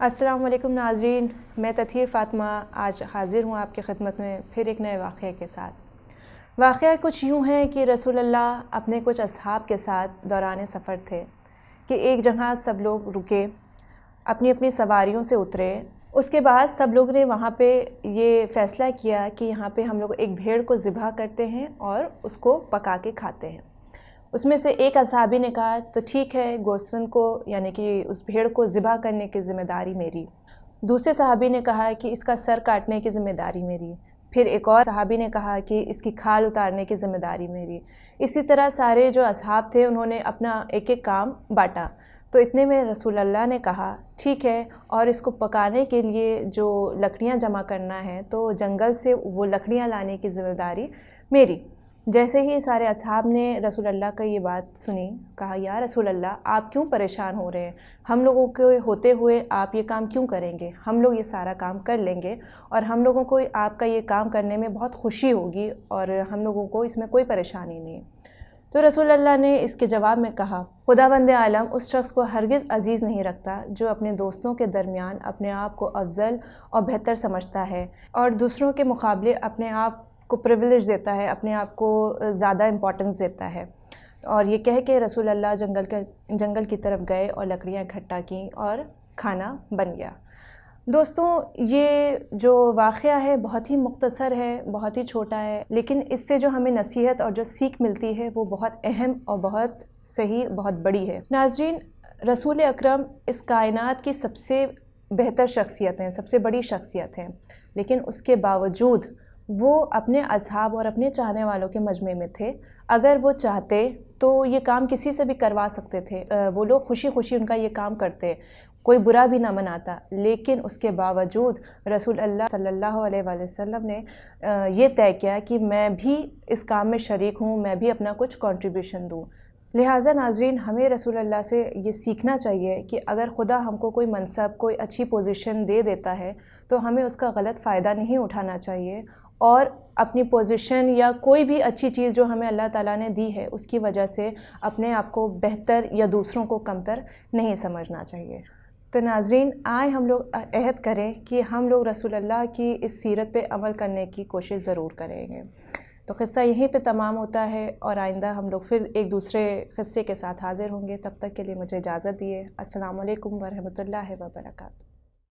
अस्सलाम वालेकुम नाज़रीन, मैं तथीर फ़ातिमा आज हाज़िर हूँ आपकी खिदमत में फिर एक नए वाक़े के साथ। वाक़या कुछ यूँ है कि रसूल अल्लाह अपने कुछ असहाब के साथ दौरान सफ़र थे कि एक जगह सब लोग रुके, अपनी अपनी सवारियों से उतरे। उसके बाद सब लोग ने वहाँ पे ये फ़ैसला किया कि यहाँ पे हम लोग एक भेड़ को ज़िबह करते हैं और उसको पका के खाते हैं। उसमें से एक असहाबी ने कहा तो ठीक है, गोश्तबंद को यानी कि उस भेड़ को ज़िबह करने की ज़िम्मेदारी मेरी। दूसरे सहाबी ने कहा कि इसका सर काटने की ज़िम्मेदारी मेरी। फिर एक और सहाबी ने कहा कि इसकी खाल उतारने की ज़िम्मेदारी मेरी। इसी तरह सारे जो असहाब थे उन्होंने अपना एक एक काम बांटा। तो इतने में रसूल अल्लाह ने कहा ठीक है, और इसको पकाने के लिए जो लकड़ियाँ जमा करना है तो जंगल से वो लकड़ियाँ लाने की ज़िम्मेदारी मेरी। जैसे ही सारे असहाब ने रसूल अल्लाह का ये बात सुनी, कहा या रसूल अल्लाह, आप क्यों परेशान हो रहे हैं? हम लोगों के होते हुए आप ये काम क्यों करेंगे? हम लोग ये सारा काम कर लेंगे और हम लोगों को आपका ये काम करने में बहुत खुशी होगी और हम लोगों को इसमें कोई परेशानी नहीं है। तो रसूल अल्लाह ने इसके जवाब में कहा, खुदावंद आलम उस शख्स को हरगिज़ अज़ीज़ नहीं रखता जो अपने दोस्तों के दरमियान अपने आप को अफजल और बेहतर समझता है और दूसरों के मुकाबले अपने आप को प्रिविलेज देता है, अपने आप को ज़्यादा इम्पोर्टेंस देता है। और ये कह के रसूल अल्लाह जंगल की तरफ गए और लकड़ियाँ इकट्ठा की और खाना बन गया। दोस्तों, ये जो वाक़या है बहुत ही मुख्तसर है, बहुत ही छोटा है, लेकिन इससे जो हमें नसीहत और जो सीख मिलती है वो बहुत अहम और बहुत सही, बहुत बड़ी है। नाज़रीन, रसूल अकरम इस कायनात की सबसे बेहतर शख्सियत हैं, सबसे बड़ी शख्सियत हैं, लेकिन उसके बावजूद वो अपने असहाब और अपने चाहने वालों के मजमे में थे। अगर वो चाहते तो ये काम किसी से भी करवा सकते थे, वो लोग खुशी खुशी उनका ये काम करते, कोई बुरा भी ना मनाता। लेकिन उसके बावजूद रसूल अल्लाह सल्लल्लाहु अलैहि वसल्लम ने ये तय किया कि मैं भी इस काम में शरीक हूँ, मैं भी अपना कुछ कंट्रीब्यूशन दूँ। लिहाजा नाज़रीन, हमें रसूल अल्लाह से ये सीखना चाहिए कि अगर खुदा हमको कोई मनसब, कोई अच्छी पोजीशन दे देता है तो हमें उसका गलत फ़ायदा नहीं उठाना चाहिए और अपनी पोजीशन या कोई भी अच्छी चीज़ जो हमें अल्लाह ताला ने दी है उसकी वजह से अपने आप को बेहतर या दूसरों को कमतर नहीं समझना चाहिए। तो नाज़रीन, आए हम लोग अहद करें कि हम लोग रसूल अल्लाह की इस सीरत पे अमल करने की कोशिश ज़रूर करेंगे। तो क़िस्सा यहीं पे तमाम होता है और आइंदा हम लोग फिर एक दूसरे क़िस्से के साथ हाज़िर होंगे। तब तक के लिए मुझे इजाज़त दिए। अस्सलामु अलैकुम वरहमतुल्लाहि वबरकातुहू।